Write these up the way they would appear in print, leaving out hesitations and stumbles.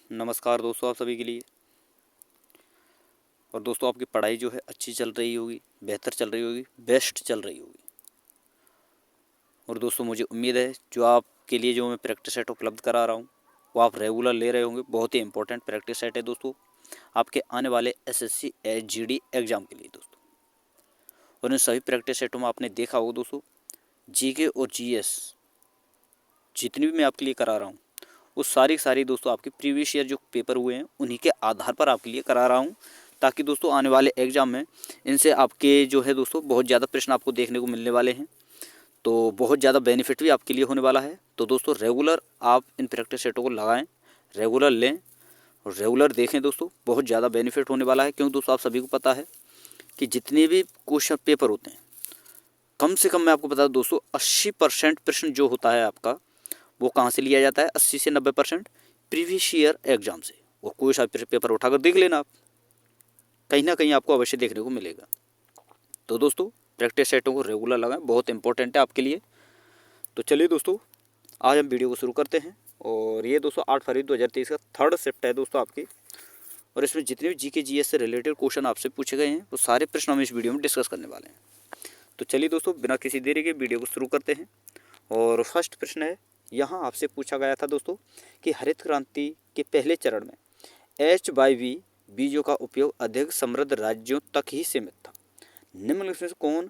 नमस्कार दोस्तों, आप सभी के लिए। और दोस्तों, आपकी पढ़ाई जो है अच्छी चल रही होगी, बेहतर चल रही होगी, बेस्ट चल रही होगी। और दोस्तों, मुझे उम्मीद है जो आपके लिए जो मैं प्रैक्टिस सेट उपलब्ध करा रहा हूँ वो आप रेगुलर ले रहे होंगे। बहुत ही इंपॉर्टेंट प्रैक्टिस सेट है दोस्तों, आपके आने वाले एसएससी एचजीडी एग्ज़ाम के लिए दोस्तों। और इन सभी प्रैक्टिस सेटों में आपने देखा होगा दोस्तों, जीके और जीएस जितनी भी मैं आपके लिए करा रहा हूँ वो सारी दोस्तों आपके प्रीवियस ईयर जो पेपर हुए हैं उन्हीं के आधार पर आपके लिए करा रहा हूँ, ताकि दोस्तों आने वाले एग्ज़ाम में इनसे आपके जो है दोस्तों बहुत ज़्यादा प्रश्न आपको देखने को मिलने वाले हैं। तो बहुत ज़्यादा बेनिफिट भी आपके लिए होने वाला है। तो दोस्तों, रेगुलर आप इन प्रैक्टिस सेटों को लगाएं, रेगुलर लें और रेगुलर देखें दोस्तों, बहुत ज़्यादा बेनिफिट होने वाला है। क्योंकि दोस्तों आप सभी को पता है कि जितने भी क्वेश्चन पेपर होते हैं, कम से कम मैं आपको बता दूं दोस्तों, 80% प्रश्न जो होता है आपका वो कहाँ से लिया जाता है? 80 से 90% प्रीवियस ईयर एग्जाम से। और कोई सा पेपर उठाकर देख लेना आप, कहीं ना कहीं आपको अवश्य देखने को मिलेगा। तो दोस्तों, प्रैक्टिस सेटों को रेगुलर लगाएं, बहुत इंपॉर्टेंट है आपके लिए। तो चलिए दोस्तों, आज हम वीडियो को शुरू करते हैं। और ये दोस्तों 8 फरवरी 2023 का थर्ड शिफ्ट है दोस्तों आपकी। और इसमें जितने भी जीके जीएस से रिलेटेड क्वेश्चन आपसे पूछे गए हैं वो सारे प्रश्न हम इस वीडियो में डिस्कस करने वाले हैं। तो चलिए दोस्तों, बिना किसी देरी के वीडियो को शुरू करते हैं। और फर्स्ट प्रश्न है, यहाँ आपसे पूछा गया था दोस्तों कि हरित क्रांति के पहले चरण में HYV बीजों का उपयोग अधिक समृद्ध राज्यों तक ही सीमित था। निम्नलिखित में से कौन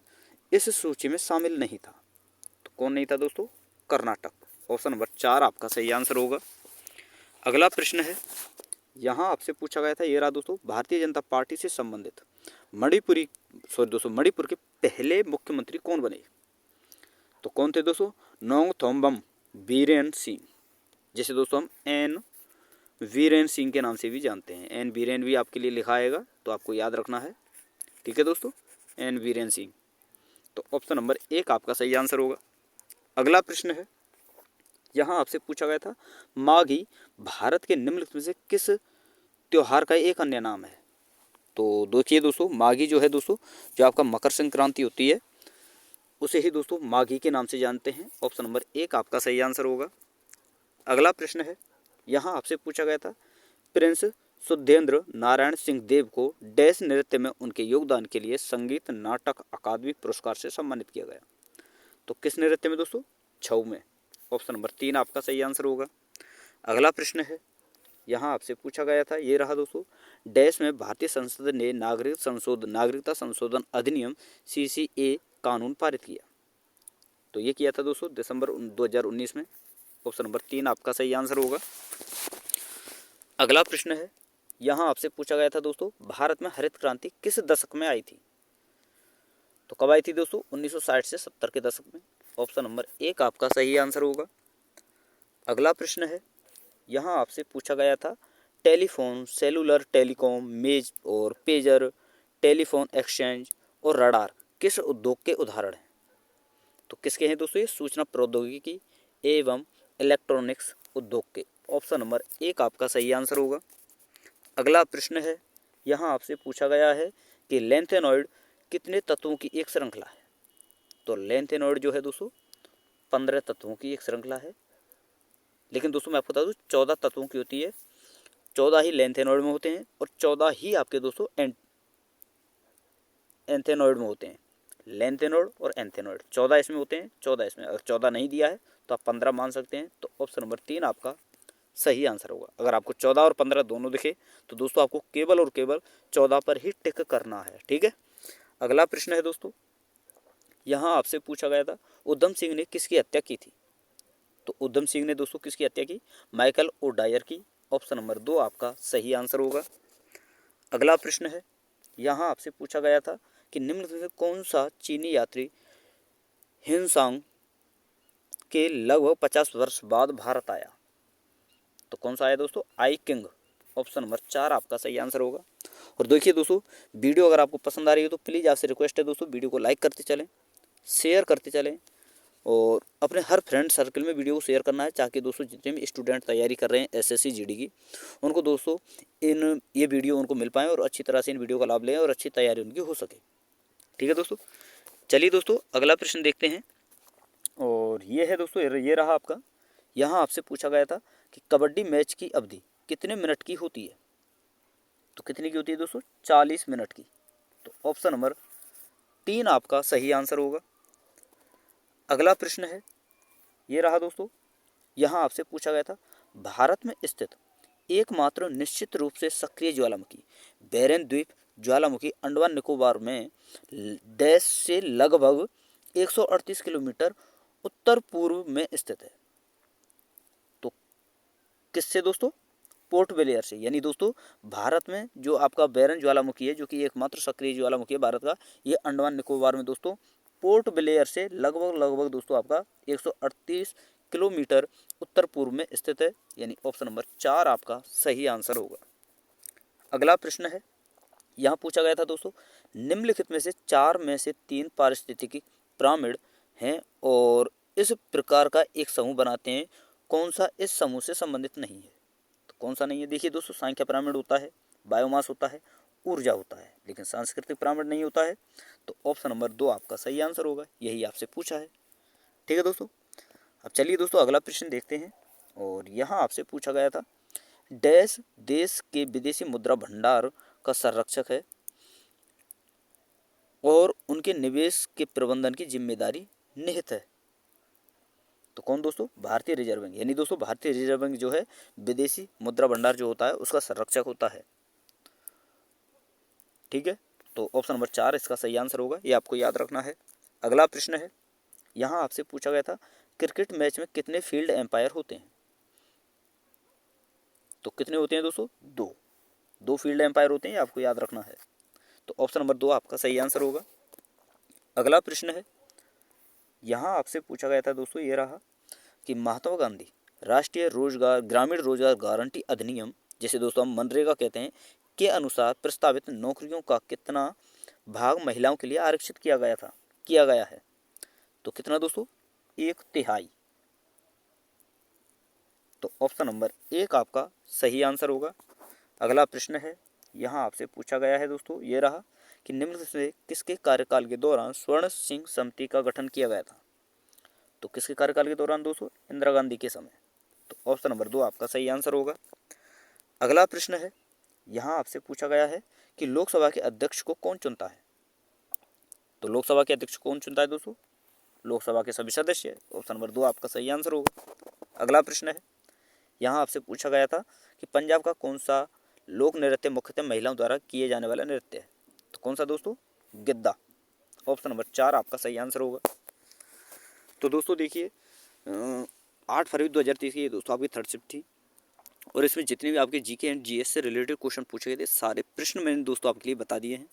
इस सूची में शामिल नहीं था? तो कौन नहीं था दोस्तों? कर्नाटक। ऑप्शन नंबर 4 आपका सही आंसर होगा। अगला प्रश्न है, यहाँ आपसे पूछा गया था, ये रहा दोस्तों, भारतीय जनता पार्टी से संबंधित मणिपुर के पहले मुख्यमंत्री कौन बने? तो कौन थे दोस्तों? नोंगथोम्बम बीरेन सिंह, जिसे दोस्तों हम एन वीरेन सिंह के नाम से भी जानते हैं। एन वीरेन भी आपके लिए लिखा आएगा, तो आपको याद रखना है। ठीक है दोस्तों, एन वीरेन सिंह। तो ऑप्शन नंबर 1 आपका सही आंसर होगा। अगला प्रश्न है, यहाँ आपसे पूछा गया था, माघी भारत के निम्नलिखित में से किस त्योहार का एक अन्य नाम है? तो देखिए दोस्तों, माघी जो है दोस्तों, जो आपका मकर संक्रांति होती है उसे ही दोस्तों माघी के नाम से जानते हैं। ऑप्शन नंबर 1 आपका सही आंसर होगा। अगला प्रश्न है, यहाँ आपसे पूछा गया था, प्रिंस सुधेंद्र नारायण सिंह देव को डैश नृत्य में उनके योगदान के लिए संगीत नाटक अकादमी पुरस्कार से सम्मानित किया गया। तो किस नृत्य में दोस्तों? छऊ में। ऑप्शन नंबर 3 आपका सही आंसर होगा। अगला प्रश्न है, यहाँ आपसे पूछा गया था, ये रहा दोस्तों, डैश में भारतीय संसद ने नागरिकता संशोधन अधिनियम CCA कानून पारित किया। तो ये किया था दोस्तों दिसंबर 2019 में। ऑप्शन नंबर 3 आपका सही आंसर होगा। अगला प्रश्न है, यहाँ आपसे पूछा गया था दोस्तों, भारत में हरित क्रांति किस दशक में आई थी? तो कब आई थी दोस्तों? 1960 से 70 के दशक में। ऑप्शन नंबर 1 आपका सही आंसर होगा। अगला प्रश्न है, यहाँ आपसे पूछा गया था, टेलीफोन, सेलुलर, टेलीकॉम, मेज और पेजर, टेलीफोन एक्सचेंज और रडार किस उद्योग के उदाहरण हैं? तो किसके हैं दोस्तों? ये सूचना प्रौद्योगिकी एवं इलेक्ट्रॉनिक्स उद्योग के। ऑप्शन नंबर 1 आपका सही आंसर होगा। अगला प्रश्न है, यहाँ आपसे पूछा गया है कि लेंथेनॉइड कितने तत्वों की एक श्रृंखला है? तो लेंथेनॉइड जो है दोस्तों 15 तत्वों की एक श्रृंखला है। लेकिन दोस्तों मैं आपको बता दूँ 14 तत्वों की होती है। 14 ही लेंथेनॉइड में होते हैं और 14 ही आपके दोस्तों एंथेनॉइड में होते हैं। लेंथेनॉइड और एंथेनॉइड 14 इसमें होते हैं, 14 इसमें। अगर 14 नहीं दिया है तो आप 15 मान सकते हैं। तो ऑप्शन नंबर 3 आपका सही आंसर होगा। अगर आपको 14 और 15 दोनों दिखे तो दोस्तों आपको केवल और केवल 14 पर ही टिक करना है। ठीक है। अगला प्रश्न है दोस्तों, यहाँ आपसे पूछा गया था, उधम सिंह ने किसकी हत्या की थी? तो उधम सिंह ने दोस्तों किसकी हत्या की? माइकल ओडायर की। ऑप्शन नंबर 2 आपका सही आंसर होगा। अगला प्रश्न है, यहाँ आपसे पूछा गया था कि निम्न में कौन सा चीनी यात्री हिनसांग के लगभग 50 वर्ष बाद भारत आया? तो कौन सा आया दोस्तों? आई किंग। ऑप्शन नंबर 4 आपका सही आंसर होगा। और देखिए दोस्तों, वीडियो अगर आपको पसंद आ रही है तो प्लीज़ आपसे रिक्वेस्ट है दोस्तों, वीडियो को लाइक करते चलें, शेयर करते चलें और अपने हर फ्रेंड सर्कल में वीडियो को शेयर करना है, ताकि दोस्तों जितने भी स्टूडेंट तैयारी कर रहे हैं एसएससी जीडी की, उनको दोस्तों ये वीडियो उनको मिल पाएँ और अच्छी तरह से इन वीडियो का लाभ लें और अच्छी तैयारी उनकी हो सके। ठीक है दोस्तों। चलिए दोस्तों, अगला प्रश्न देखते हैं। और ये है दोस्तों, ये रहा आपका, यहाँ आपसे पूछा गया था कि कबड्डी मैच की अवधि कितने मिनट की होती है? तो कितने की होती है दोस्तों? 40 मिनट की। तो ऑप्शन नंबर 3 आपका सही आंसर होगा। अगला प्रश्न है, ये रहा दोस्तों। यहाँ आपसे पूछा गया था, भारत में स्थित एकमात्र निश्चित रूप से सक्रिय ज्वालामुखी बैरन द्वीप ज्वालामुखी अंडमान निकोबार में डैश से लगभग 138 किलोमीटर उत्तर पूर्व में स्थित है। तो किससे दोस्तों? पोर्ट ब्लेयर से। यानी दोस्तों भारत में जो आपका बैरन ज्वालामुखी है, जो कि एकमात्र सक्रिय ज्वालामुखी है भारत का, ये अंडमान निकोबार में दोस्तों पोर्ट ब्लेयर से लगभग दोस्तों आपका 138 किलोमीटर उत्तर पूर्व में स्थित है। यानी ऑप्शन नंबर 4 आपका सही आंसर होगा। अगला प्रश्न है, यहाँ पूछा गया था दोस्तों, निम्नलिखित में से 4 में से 3 पारिस्थितिकी पिरामिड हैं और इस प्रकार का एक समूह बनाते हैं, कौन सा इस समूह से संबंधित नहीं है? तो कौन सा नहीं है? देखिए दोस्तों, संख्या पिरामिड होता है, बायोमास होता है, ऊर्जा होता है, लेकिन सांस्कृतिक पिरामिड नहीं होता है। तो ऑप्शन नंबर 2 आपका सही आंसर होगा, यही आपसे पूछा है। ठीक है दोस्तों, अब चलिए दोस्तों अगला प्रश्न देखते हैं। और यहाँ आपसे पूछा गया था, डैश देश के विदेशी मुद्रा भंडार का संरक्षक है और उनके निवेश के प्रबंधन की जिम्मेदारी निहित है। तो कौन दोस्तों? भारतीय रिजर्व बैंक। यानी दोस्तों भारतीय रिजर्व बैंक जो है विदेशी मुद्रा भंडार जो होता है उसका संरक्षक होता है। ठीक है, तो ऑप्शन नंबर 4 इसका सही आंसर होगा, ये आपको याद रखना है। अगला प्रश्न है, यहाँ आपसे पूछा गया था, क्रिकेट मैच में कितने फील्ड एम्पायर होते हैं? तो कितने होते हैं दोस्तों? 2 फील्ड एम्पायर होते हैं, आपको याद रखना है। तो ऑप्शन नंबर 2 आपका सही आंसर होगा। अगला प्रश्न है, यहाँ आपसे पूछा गया था दोस्तों, ये रहा कि महात्मा गांधी राष्ट्रीय रोजगार ग्रामीण रोजगार गारंटी अधिनियम, जैसे दोस्तों हम मनरेगा कहते हैं, के अनुसार प्रस्तावित नौकरियों का कितना भाग महिलाओं के लिए आरक्षित किया गया है? तो कितना दोस्तों? 1/3। तो ऑप्शन नंबर 1 आपका सही आंसर होगा। अगला प्रश्न है, यहाँ आपसे पूछा गया है दोस्तों, ये रहा कि निम्न से किसके कार्यकाल के दौरान स्वर्ण सिंह समिति का गठन किया गया था? तो किसके कार्यकाल के दौरान दोस्तों? इंदिरा गांधी के समय। तो ऑप्शन नंबर 2 आपका सही आंसर होगा। अगला प्रश्न है, यहाँ आपसे पूछा गया है कि लोकसभा के अध्यक्ष को कौन चुनता है? तो लोकसभा के अध्यक्ष कौन चुनता है दोस्तों? लोकसभा के सभी सदस्य। ऑप्शन नंबर 2 आपका सही आंसर होगा। अगला प्रश्न है, यहाँ आपसे पूछा गया था कि पंजाब का कौन सा लोक नृत्य मुख्यतः महिलाओं द्वारा किए जाने वाला नृत्य है? तो कौन सा दोस्तों? गिद्दा। ऑप्शन नंबर 4 आपका सही आंसर होगा। तो दोस्तों देखिए 8 फरवरी 2023 की दोस्तों आपकी थर्ड शिफ्ट थी और इसमें जितने भी आपके जीके एंड जीएस से रिलेटेड क्वेश्चन पूछे गए थे सारे प्रश्न मैंने दोस्तों आपके लिए बता दिए हैं।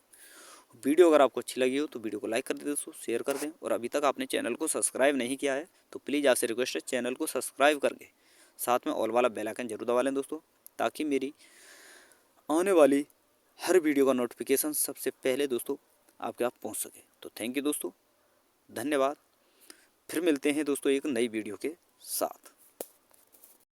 वीडियो अगर आपको अच्छी लगी हो तो वीडियो को लाइक कर दें दोस्तों, शेयर कर दें, और अभी तक आपने चैनल को सब्सक्राइब नहीं किया है तो प्लीज़ आपसे रिक्वेस्ट है चैनल को सब्सक्राइब करके साथ में ऑल वाला बेल आइकन जरूर दबा लें दोस्तों, ताकि मेरी आने वाली हर वीडियो का नोटिफिकेशन सबसे पहले दोस्तों आपके आप पहुंच सके। तो थैंक यू दोस्तों, धन्यवाद। फिर मिलते हैं दोस्तों एक नई वीडियो के साथ।